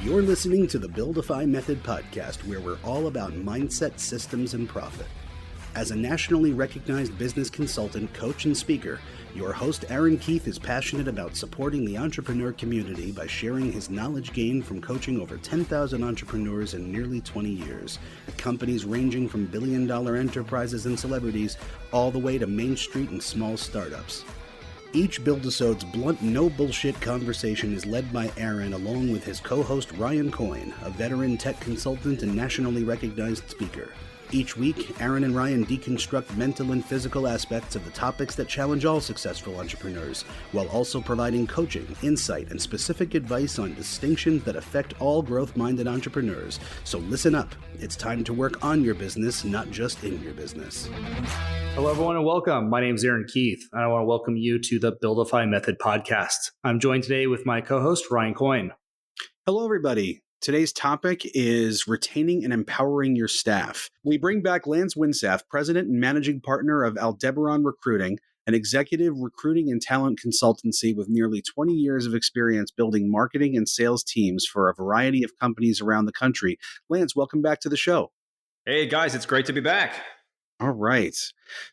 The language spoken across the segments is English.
You're listening to the Build-isode Method podcast, where we're all about mindset, systems, and profit. As a nationally recognized business consultant, coach, and speaker, your host Aaron Keith is passionate about supporting the entrepreneur community by sharing his knowledge gained from coaching over 10,000 entrepreneurs in nearly 20 years, at companies ranging from billion-dollar enterprises and celebrities all the way to Main Street and small startups. Each Build-isode's blunt, no-bullshit conversation is led by Aaron along with his co-host Ryan Coyne, a veteran tech consultant and nationally recognized speaker. Each week, Aaron and Ryan deconstruct mental and physical aspects of the topics that challenge all successful entrepreneurs, while also providing coaching, insight, and specific advice on distinctions that affect all growth-minded entrepreneurs. So listen up. It's time to work on your business, not just in your business. Hello, everyone, and welcome. My name is Aaron Keith, and I want to welcome you to the Build-isode Method podcast. I'm joined today with my co-host, Ryan Coyne. Hello, everybody. Today's topic is retaining and empowering your staff. We bring back Lance Winsaft, President and Managing Partner of Aldebaran Recruiting, an executive recruiting and talent consultancy with nearly 20 years of experience building marketing and sales teams for a variety of companies around the country. Lance, welcome back to the show. Hey, guys, it's great to be back. All right.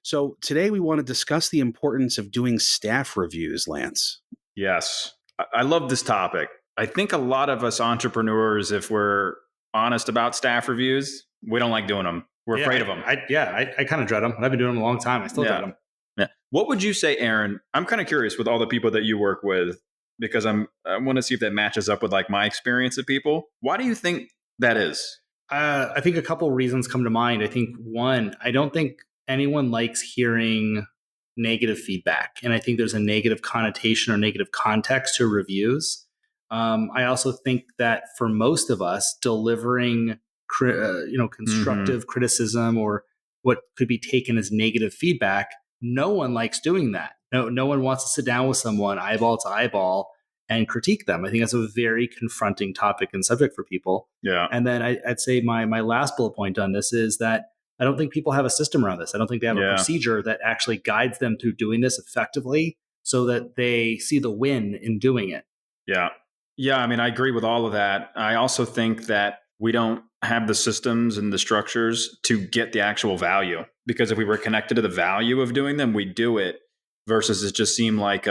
So today we want to discuss the importance of doing staff reviews, Lance. Yes, I love this topic. I think a lot of us entrepreneurs, if we're honest about staff reviews, we don't like doing them. We're afraid of them. I kind of dread them. I've been doing them a long time. I still dread them. Yeah. What would you say, Aaron? I'm kind of curious with all the people that you work with, because I want to see if that matches up with like my experience of people. Why do you think that is? I think a couple of reasons come to mind. I think one, I don't think anyone likes hearing negative feedback. And I think there's a negative connotation or negative context to reviews. I also think that for most of us, delivering constructive criticism or what could be taken as negative feedback, no one likes doing that. No one wants to sit down with someone eyeball to eyeball and critique them. I think that's a very confronting topic and subject for people. Yeah. And then I'd say my last bullet point on this is that I don't think people have a system around this. I don't think they have a procedure that actually guides them through doing this effectively so that they see the win in doing it. Yeah. Yeah, I mean, I agree with all of that. I also think that we don't have the systems and the structures to get the actual value, because if we were connected to the value of doing them, we'd do it versus it just seemed like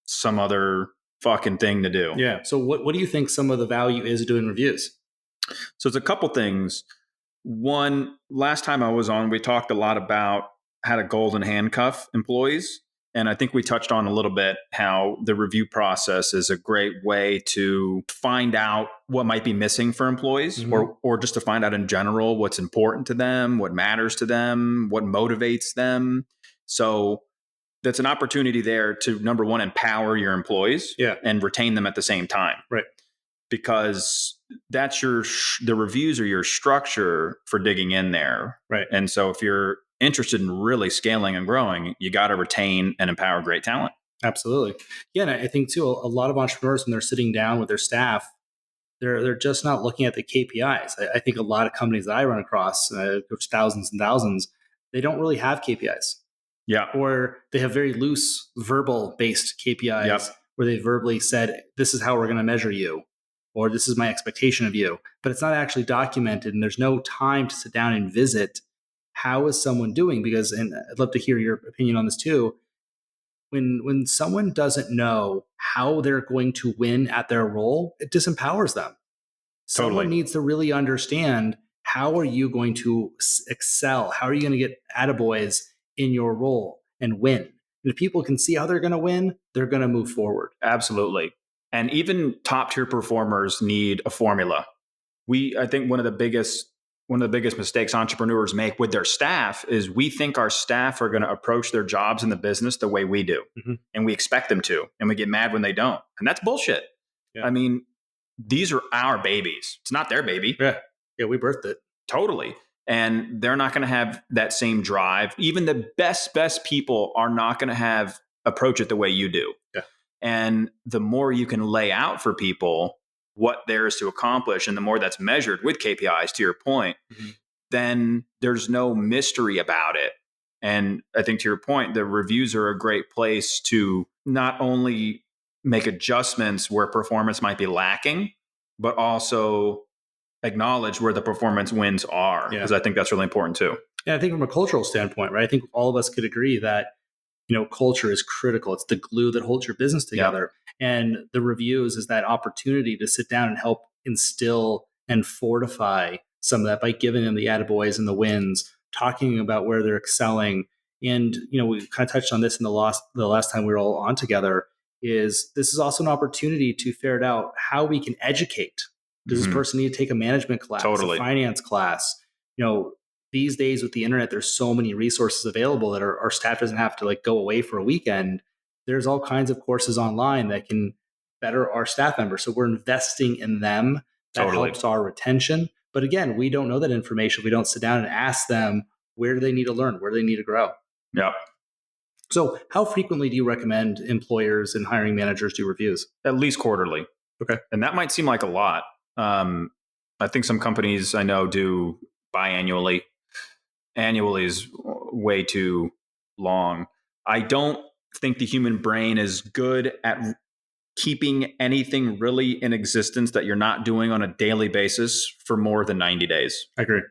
some other fucking thing to do. Yeah. So what do you think some of the value is doing reviews? So it's a couple things. One, last time I was on, we talked a lot about how to golden handcuff employees. And I think we touched on a little bit how the review process is a great way to find out what might be missing for employees, or just to find out in general what's important to them, what matters to them, what motivates them. So that's an opportunity there to, number one, empower your employees and retain them at the same time. Right. Because that's the reviews are your structure for digging in there. Right. And so if you're interested in really scaling and growing, you got to retain and empower great talent. Absolutely. Yeah. And I think too, a lot of entrepreneurs, when they're sitting down with their staff, they're just not looking at the KPIs. I think a lot of companies that I run across, there's thousands and thousands, they don't really have KPIs. Yeah. Or they have very loose verbal based KPIs where they verbally said, this is how we're going to measure you, or this is my expectation of you, but it's not actually documented. And there's no time to sit down and visit how is someone doing? Because, and I'd love to hear your opinion on this too. When someone doesn't know how they're going to win at their role, it disempowers them. Totally. Someone needs to really understand, how are you going to excel? How are you going to get attaboys in your role and win? And if people can see how they're going to win, they're going to move forward. Absolutely. And even top tier performers need a formula. I think one of the biggest mistakes entrepreneurs make with their staff is we think our staff are going to approach their jobs in the business the way we do. And we expect them to, and we get mad when they don't. And that's bullshit. Yeah. I mean, these are our babies. It's not their baby. Yeah, we birthed it. Totally. And they're not going to have that same drive. Even the best people are not going to approach it the way you do. Yeah. And the more you can lay out for people what there is to accomplish, and the more that's measured with KPIs, to your point, then there's no mystery about it. And I think to your point, the reviews are a great place to not only make adjustments where performance might be lacking, but also acknowledge where the performance wins are, because I think that's really important too. And I think from a cultural standpoint, right, I think all of us could agree that, culture is critical. It's the glue that holds your business together. And the reviews is that opportunity to sit down and help instill and fortify some of that by giving them the attaboys and the wins, talking about where they're excelling. And, we kind of touched on this in the last time we were all on together, is this is also an opportunity to ferret out how we can educate. Does this person need to take a management class, a finance class? These days with the internet, there's so many resources available that our staff doesn't have to go away for a weekend. There's all kinds of courses online that can better our staff members. So we're investing in them. That helps our retention. But again, we don't know that information. We don't sit down and ask them, where do they need to learn? Where do they need to grow? Yeah. So how frequently do you recommend employers and hiring managers do reviews? At least quarterly. Okay. And that might seem like a lot. I think some companies I know do biannually. Annually is way too long. I don't think the human brain is good at keeping anything really in existence that you're not doing on a daily basis for more than 90 days. I agree.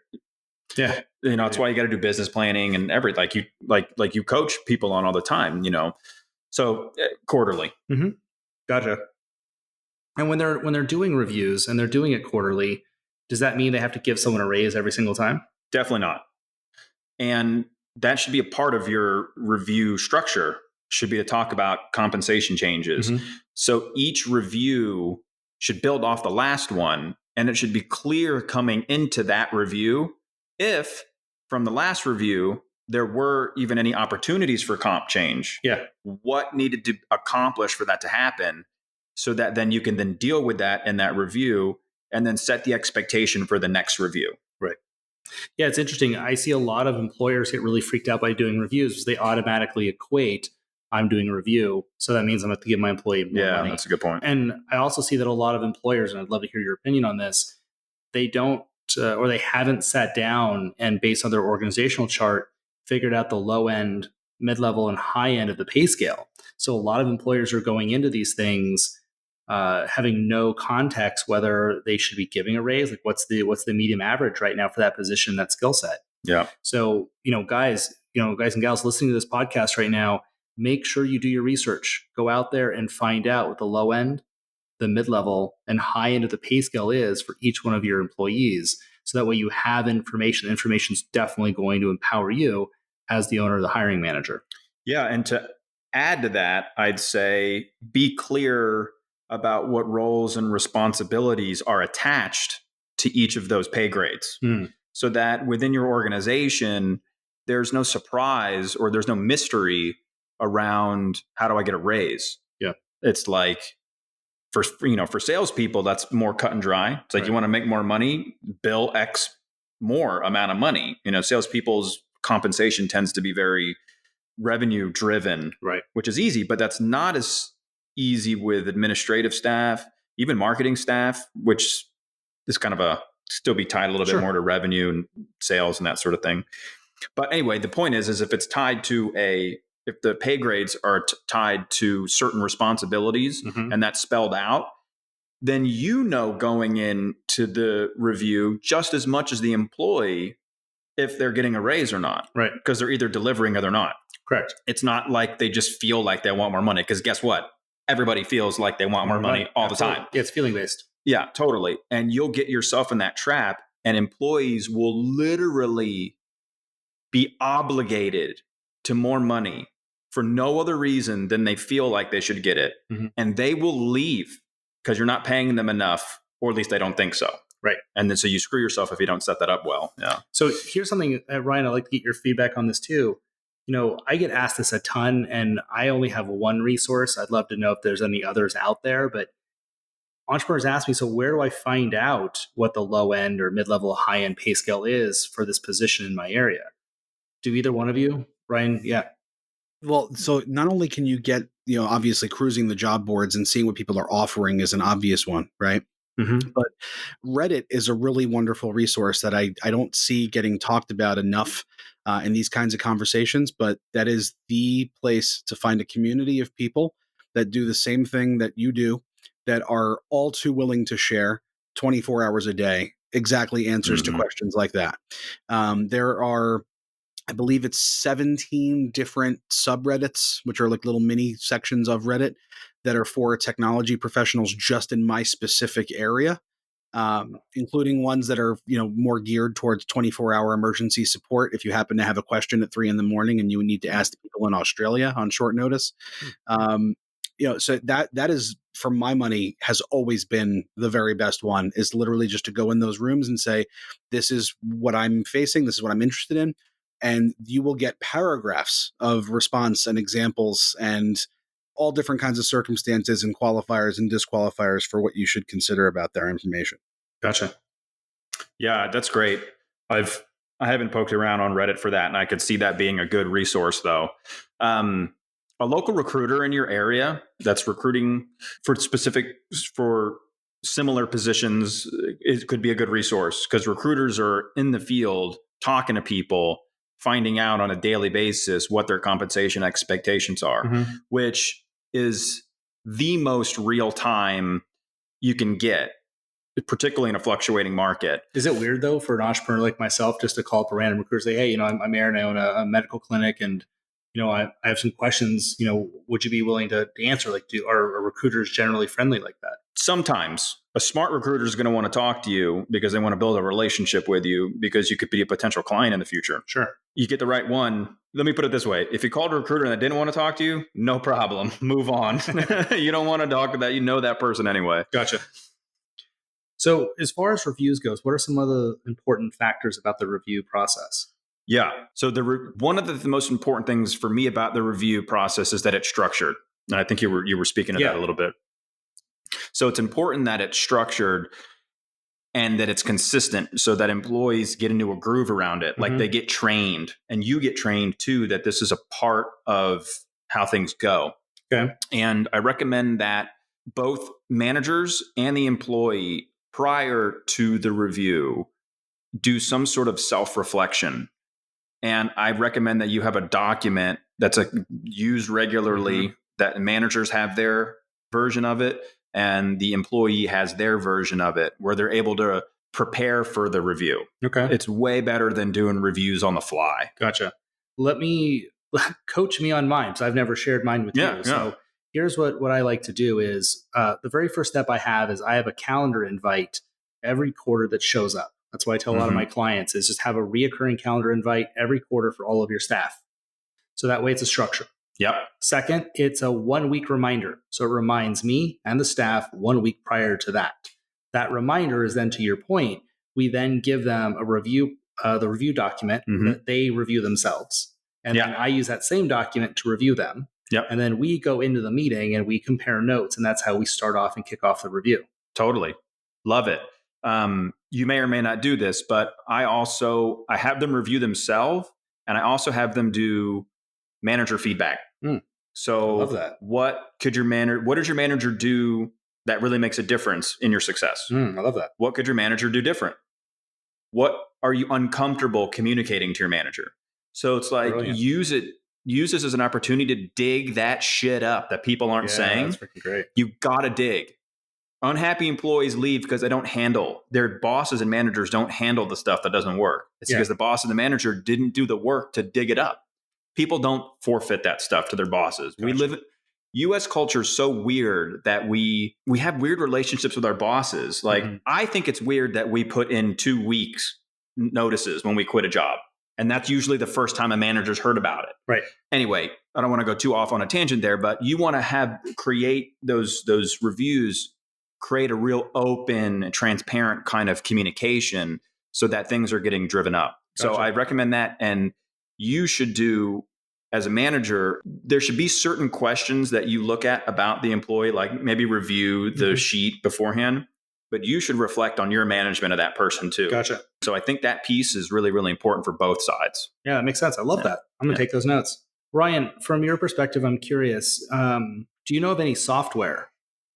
Yeah. That's why you got to do business planning and everything. Like you coach people on all the time, so quarterly. Mm-hmm. Gotcha. And when they're doing reviews and they're doing it quarterly, does that mean they have to give someone a raise every single time? Definitely not. And that should be a part of your review structure, should be to talk about compensation changes. Mm-hmm. So each review should build off the last one, and it should be clear coming into that review if from the last review there were even any opportunities for comp change. Yeah. What needed to accomplish for that to happen, so that then you can then deal with that in that review and then set the expectation for the next review. Right. Yeah, it's interesting. I see a lot of employers get really freaked out by doing reviews because they automatically equate, I'm doing a review, so that means I'm going to have to give my employee more money. Yeah, that's a good point. And I also see that a lot of employers, and I'd love to hear your opinion on this, they don't or they haven't sat down and based on their organizational chart, figured out the low end, mid-level, and high end of the pay scale. So a lot of employers are going into these things having no context whether they should be giving a raise. Like what's the medium average right now for that position, that skill set? Yeah. So, guys and gals listening to this podcast right now, make sure you do your research. Go out there and find out what the low end, the mid-level, and high end of the pay scale is for each one of your employees. So that way you have information. Information is definitely going to empower you as the owner or the hiring manager. Yeah. And to add to that, I'd say be clear about what roles and responsibilities are attached to each of those pay grades, so that within your organization, there's no surprise or there's no mystery around how do I get a raise? Yeah. It's like for salespeople, that's more cut and dry. It's like, you want to make more money, bill X more amount of money. Salespeople's compensation tends to be very revenue driven, right? Which is easy, but that's not as easy with administrative staff, even marketing staff, which is kind of still be tied a little bit more to revenue and sales and that sort of thing. But anyway, the point is if it's tied to if the pay grades are tied to certain responsibilities, and that's spelled out, then going into the review just as much as the employee if they're getting a raise or not. Right. Because they're either delivering or they're not. Correct. It's not like they just feel like they want more money, because guess what? Everybody feels like they want more money all the time. Yeah, it's feeling based. Yeah, totally. And you'll get yourself in that trap, and employees will literally be obligated to more money for no other reason than they feel like they should get it. And they will leave because you're not paying them enough, or at least they don't think so. Right. And then so you screw yourself if you don't set that up well. Yeah. So here's something, Ryan, I'd like to get your feedback on this too. I get asked this a ton, and I only have one resource. I'd love to know if there's any others out there, but entrepreneurs ask me, so where do I find out what the low end or mid-level, high end pay scale is for this position in my area? Do either one of you? Ryan? Yeah. Well, so not only can you get, obviously cruising the job boards and seeing what people are offering is an obvious one, right? But Reddit is a really wonderful resource that I don't see getting talked about enough in these kinds of conversations, but that is the place to find a community of people that do the same thing that you do, that are all too willing to share, 24 hours a day, exactly answers to questions like that. There are, I believe it's 17 different subreddits, which are like little mini sections of Reddit that are for technology professionals just in my specific area, including ones that are, more geared towards 24-hour emergency support. If you happen to have a question at 3 a.m. and you need to ask the people in Australia on short notice, so that is, for my money, has always been the very best one, is literally just to go in those rooms and say, this is what I'm facing, this is what I'm interested in. And you will get paragraphs of response and examples and all different kinds of circumstances and qualifiers and disqualifiers for what you should consider about their information. Gotcha. Yeah, that's great. I haven't poked around on Reddit for that, and I could see that being a good resource, though. A local recruiter in your area that's recruiting for similar positions, it could be a good resource, because recruiters are in the field talking to people, finding out on a daily basis what their compensation expectations are, which is the most real time you can get, particularly in a fluctuating market. Is it weird, though, for an entrepreneur like myself just to call up a random recruiter and say, hey, I'm Aaron, I own a medical clinic, and I have some questions, would you be willing to answer? Like, are recruiters generally friendly like that? Sometimes a smart recruiter is going to want to talk to you because they want to build a relationship with you, because you could be a potential client in the future. Sure. You get the right one. Let me put it this way. If you called a recruiter and they didn't want to talk to you, no problem. Move on. You don't want to talk to that. You know that person anyway. Gotcha. So as far as reviews goes, what are some other important factors about the review process? Yeah. So one of the most important things for me about the review process is that it's structured. And I think you were speaking of that a little bit. So it's important that it's structured and that it's consistent, so that employees get into a groove around it. Like, they get trained, and you get trained too, that this is a part of how things go. Okay. And I recommend that both managers and the employee, prior to the review, do some sort of self-reflection. And I recommend that you have a document that's used regularly, that managers have their version of it and the employee has their version of it, where they're able to prepare for the review. Okay. It's way better than doing reviews on the fly. Gotcha. Coach me on mine, because I've never shared mine with you. So here's what I like to do is, the very first step I have is I have a calendar invite every quarter that shows up. That's why I tell a lot of my clients is just have a reoccurring calendar invite every quarter for all of your staff. So that way it's a structure. Yep. Second, it's a 1 week reminder. So it reminds me and the staff 1 week prior to that. That reminder is then, to your point, we then give them a review, the review document that they review themselves. And then I use that same document to review them. Yep. And then we go into the meeting and we compare notes. And that's how we start off and kick off the review. Totally. Love it. You may or may not do this, but I have them review themselves, and I also have them do manager feedback. So love that. What does your manager do that really makes a difference in your success? I love that. What could your manager do different? What are you uncomfortable communicating to your manager? So it's like, use this as an opportunity to dig that shit up that people aren't saying. That's freaking great. You got to dig. Unhappy employees leave because they don't handle, their bosses and managers don't handle the stuff that doesn't work. It's because the boss and the manager didn't do the work to dig it up. People don't forfeit that stuff to their bosses. Gotcha. U.S. culture is so weird that we have weird relationships with our bosses. Like, I think it's weird that we put in 2 weeks notices when we quit a job. And that's usually the first time a manager's heard about it. Right. Anyway, I don't want to go too off on a tangent there, but you want to create those reviews, create a real open and transparent kind of communication so that things are getting driven up. Gotcha. So I recommend that. And you should do, as a manager, there should be certain questions that you look at about the employee, like maybe review the sheet beforehand, but you should reflect on your management of that person too. Gotcha. So I think that piece is really, really important for both sides. Yeah, that makes sense. I love that. I'm going to take those notes. Ryan, from your perspective, I'm curious, do you know of any software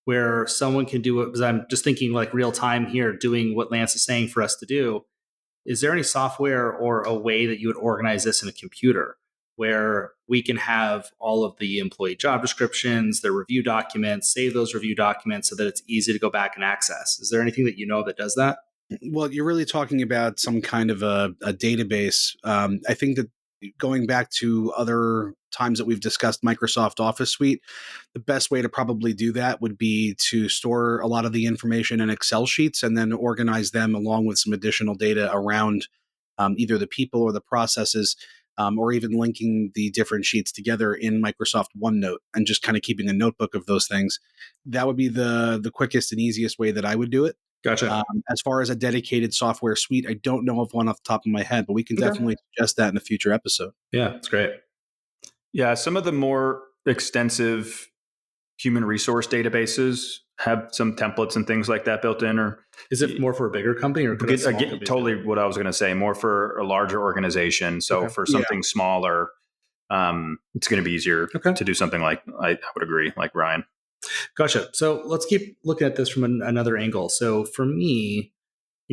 where someone can do it? Because I'm just thinking like real time here, doing what Lance is saying for us to do. Is there any software or a way that you would organize this in a computer where we can have all of the employee job descriptions, their review documents, save those review documents so that it's easy to go back and access. Is there anything that you know that does that? Well, you're really talking about some kind of a database. I think that going back to other times that we've discussed Microsoft Office Suite, the best way to probably do that would be to store a lot of the information in Excel sheets and then organize them along with some additional data around either the people or the processes, or even linking the different sheets together in Microsoft OneNote and just kind of keeping a notebook of those things. That would be the quickest and easiest way that I would do it. Gotcha. As far as a dedicated software suite, I don't know of one off the top of my head, but we can definitely suggest that in a future episode. Yeah, that's great. Yeah, some of the more extensive human resource databases have some templates and things like that built in. Or is it more for a bigger company or totally what I was going to say, more for a larger organization. So for something smaller, it's going to be easier to do something like, I would agree, like Ryan. Gotcha. So let's keep looking at this from another angle. So for me,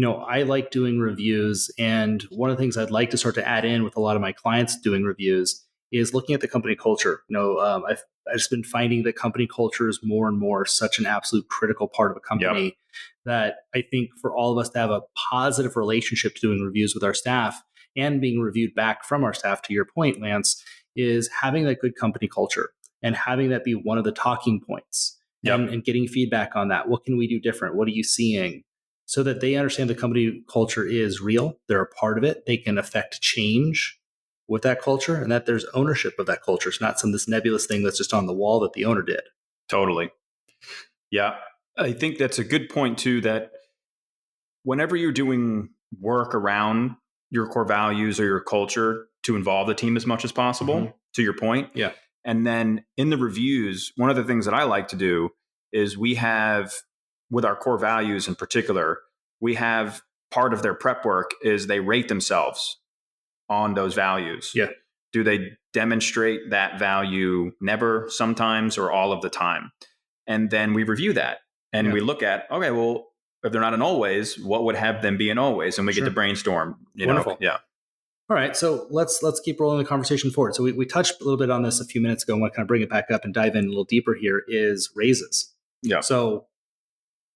I like doing reviews. And one of the things I'd like to start to add in with a lot of my clients doing reviews is looking at the company culture. I've just been finding that company culture is more and more such an absolute critical part of a company that I think for all of us to have a positive relationship to doing reviews with our staff and being reviewed back from our staff, to your point, Lance, is having that good company culture and having that be one of the talking points and getting feedback on that. What can we do different? What are you seeing? So that they understand the company culture is real. They're a part of it. They can affect change with that culture and that there's ownership of that culture. It's not this nebulous thing that's just on the wall that the owner did. Totally. Yeah. I think that's a good point too, that whenever you're doing work around your core values or your culture, to involve the team as much as possible, to your point. Yeah. And then in the reviews, one of the things that I like to do is we have, with our core values in particular, we have part of their prep work is they rate themselves on those values. Yeah. Do they demonstrate that value never, sometimes, or all of the time? And then we review that and we look at, okay, well, if they're not an always, what would have them be an always? And we get to brainstorm. Wonderful. Yeah. All right. So let's keep rolling the conversation forward. So we touched a little bit on this a few minutes ago. I want to kind of bring it back up and dive in a little deeper here is raises. Yeah. So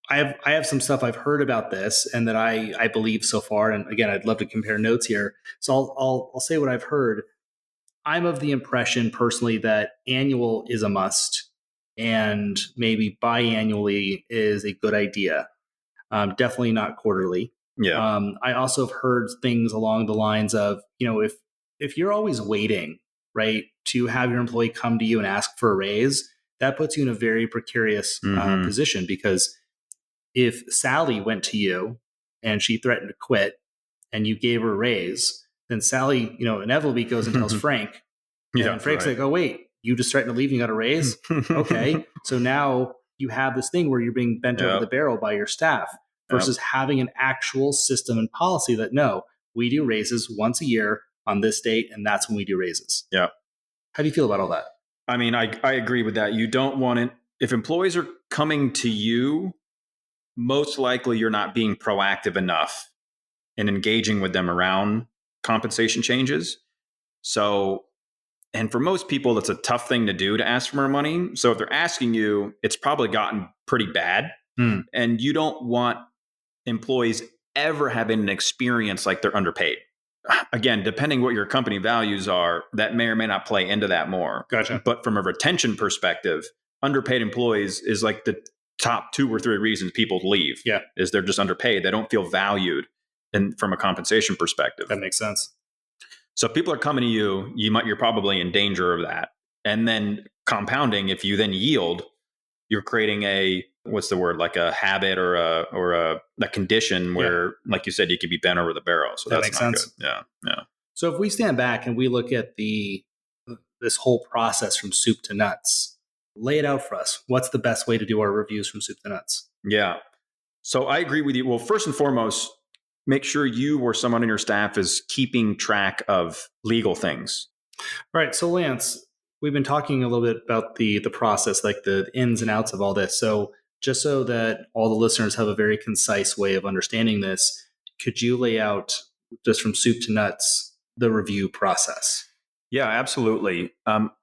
I have some stuff I've heard about this and that I believe so far. And again, I'd love to compare notes here. So I'll say what I've heard. I'm of the impression personally that annual is a must and maybe biannually is a good idea. Definitely not quarterly. Yeah. I also have heard things along the lines of, if you're always waiting, right, to have your employee come to you and ask for a raise, that puts you in a very precarious position, because if Sally went to you and she threatened to quit and you gave her a raise, then Sally, inevitably goes and tells Frank. And Frank's like, oh, wait, you just threatened to leave and you got a raise? Okay. So now you have this thing where you're being bent over the barrel by your staff versus having an actual system and policy that, no, we do raises once a year on this date, and that's when we do raises. Yeah. How do you feel about all that? I mean, I agree with that. You don't want it. If employees are coming to you, most likely you're not being proactive enough in engaging with them around compensation changes. So, and for most people, it's a tough thing to do to ask for more money. So if they're asking you, it's probably gotten pretty bad. And you don't want employees ever having an experience like they're underpaid. Again, depending what your company values are, that may or may not play into that more. Gotcha. But from a retention perspective, underpaid employees is like the top 2 or 3 reasons people leave. Yeah. Is they're just underpaid. They don't feel valued from a compensation perspective. That makes sense. So if people are coming to you, you're probably in danger of that. And then compounding, if you then yield, you're creating like a habit or a condition where, like you said, you could be bent over the barrel. So that makes sense. Good. Yeah. So if we stand back and we look at this whole process from soup to nuts, lay it out for us. What's the best way to do our reviews from soup to nuts? Yeah. So I agree with you. Well, first and foremost, make sure you or someone on your staff is keeping track of legal things. All right. So Lance, we've been talking a little bit about the process, like the ins and outs of all this. So just so that all the listeners have a very concise way of understanding this, could you lay out, just from soup to nuts, the review process? Yeah, absolutely.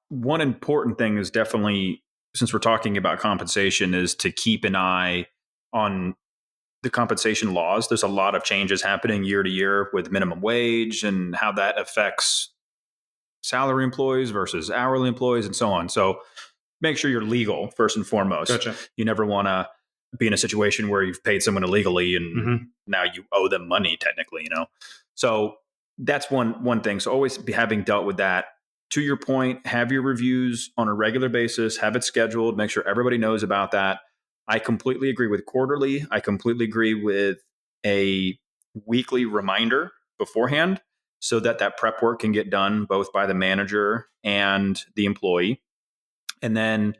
One important thing is definitely, since we're talking about compensation, is to keep an eye on the compensation laws. There's a lot of changes happening year to year with minimum wage and how that affects salary employees versus hourly employees and so on. So make sure you're legal first and foremost. Gotcha. You never want to be in a situation where you've paid someone illegally and Mm-hmm. now you owe them money technically, So that's one thing. So always be having dealt with that. To your point, have your reviews on a regular basis, have it scheduled, make sure everybody knows about that. I completely agree with quarterly. I completely agree with a weekly reminder beforehand so that that prep work can get done both by the manager and the employee. And then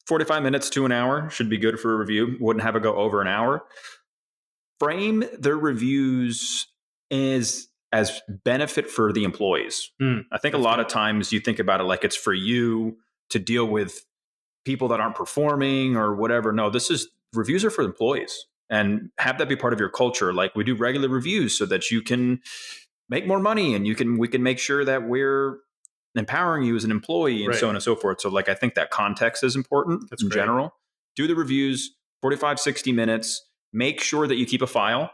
45 minutes to an hour should be good for a review. Wouldn't have it go over an hour. Frame their reviews as benefit for the employees. I think a lot of times you think about it like it's for you to deal with people that aren't performing or whatever. No, reviews are for employees, and have that be part of your culture. Like we do regular reviews so that you can make more money and we can make sure that we're empowering you as an employee and so on and so forth. So like, I think that context is important in general. Do the reviews, 45, 60 minutes, make sure that you keep a file.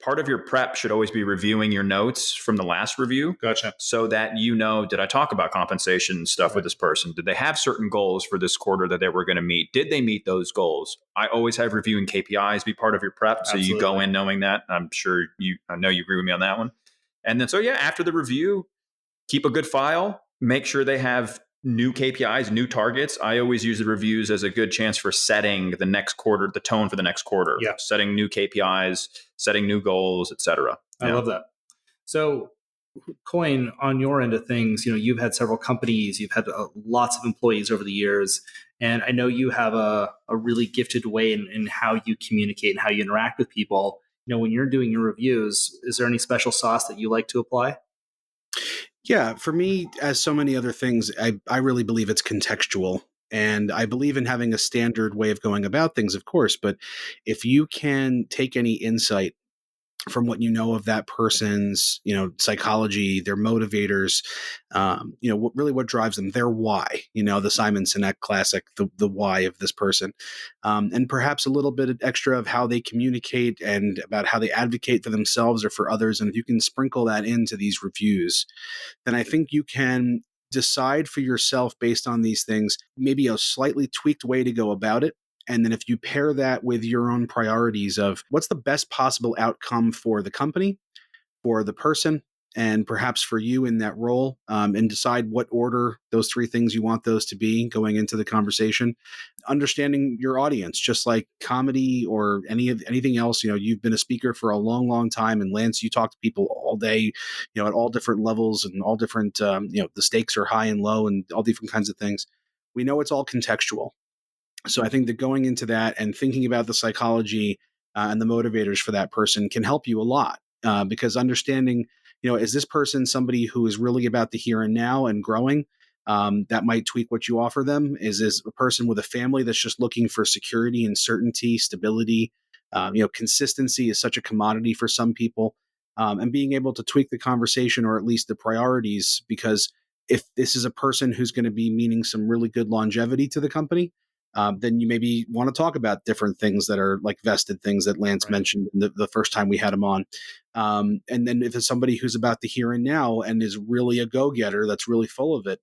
Part of your prep should always be reviewing your notes from the last review. Gotcha. So that did I talk about compensation stuff with this person? Did they have certain goals for this quarter that they were going to meet? Did they meet those goals? I always have reviewing KPIs be part of your prep. So you go in knowing that. I know you agree with me on that one. And then, after the review, keep a good file, make sure they have new KPIs, new targets. I always use the reviews as a good chance for setting the next quarter, the tone for the next quarter, setting new KPIs, setting new goals, et cetera. I love that. So Coin, on your end of things, you've had several companies, you've had lots of employees over the years, and I know you have a really gifted way in how you communicate and how you interact with people. When you're doing your reviews, is there any special sauce that you like to apply? Yeah, for me, as so many other things, I really believe it's contextual. And I believe in having a standard way of going about things, of course. But if you can take any insight from what you know of that person's, psychology, their motivators, what drives them, their why, the Simon Sinek classic, the why of this person, and perhaps a little bit extra of how they communicate and about how they advocate for themselves or for others. And if you can sprinkle that into these reviews, then I think you can decide for yourself based on these things, maybe a slightly tweaked way to go about it. And then if you pair that with your own priorities of what's the best possible outcome for the company, for the person, and perhaps for you in that role, and decide what order those three things you want those to be going into the conversation. Understanding your audience, just like comedy or anything else. You've been a speaker for a long, long time, and Lance, you talk to people all day, at all different levels and all different, the stakes are high and low and all different kinds of things. We know it's all contextual. So I think that going into that and thinking about the psychology and the motivators for that person can help you a lot, because understanding, is this person somebody who is really about the here and now and growing? That might tweak what you offer them. Is this a person with a family that's just looking for security and certainty, stability? Consistency is such a commodity for some people, and being able to tweak the conversation or at least the priorities, because if this is a person who's going to be meaning some really good longevity to the company, then you maybe want to talk about different things that are like vested things that Lance mentioned the first time we had him on. And then if it's somebody who's about the here and now and is really a go-getter, that's really full of it,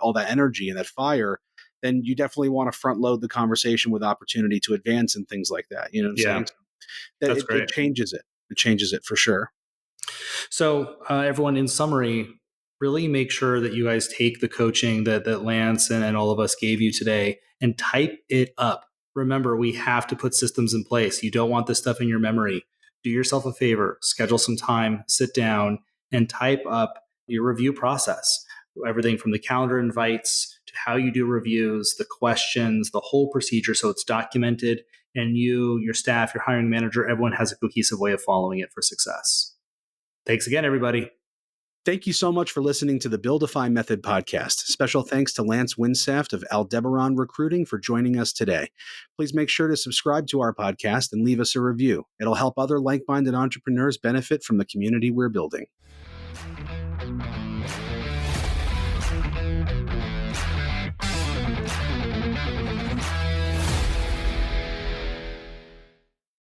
all that energy and that fire, then you definitely want to front load the conversation with opportunity to advance and things like that. You know what I'm saying? That's great. It changes it. It changes it for sure. So everyone, in summary, really make sure that you guys take the coaching that Lance and all of us gave you today and type it up. Remember, we have to put systems in place. You don't want this stuff in your memory. Do yourself a favor, schedule some time, sit down and type up your review process. Everything from the calendar invites to how you do reviews, the questions, the whole procedure. So it's documented, and you, your staff, your hiring manager, everyone has a cohesive way of following it for success. Thanks again, everybody. Thank you so much for listening to the Build-ify Method podcast. Special thanks to Lance Winsaft of Aldebaran Recruiting for joining us today. Please make sure to subscribe to our podcast and leave us a review. It'll help other like-minded entrepreneurs benefit from the community we're building.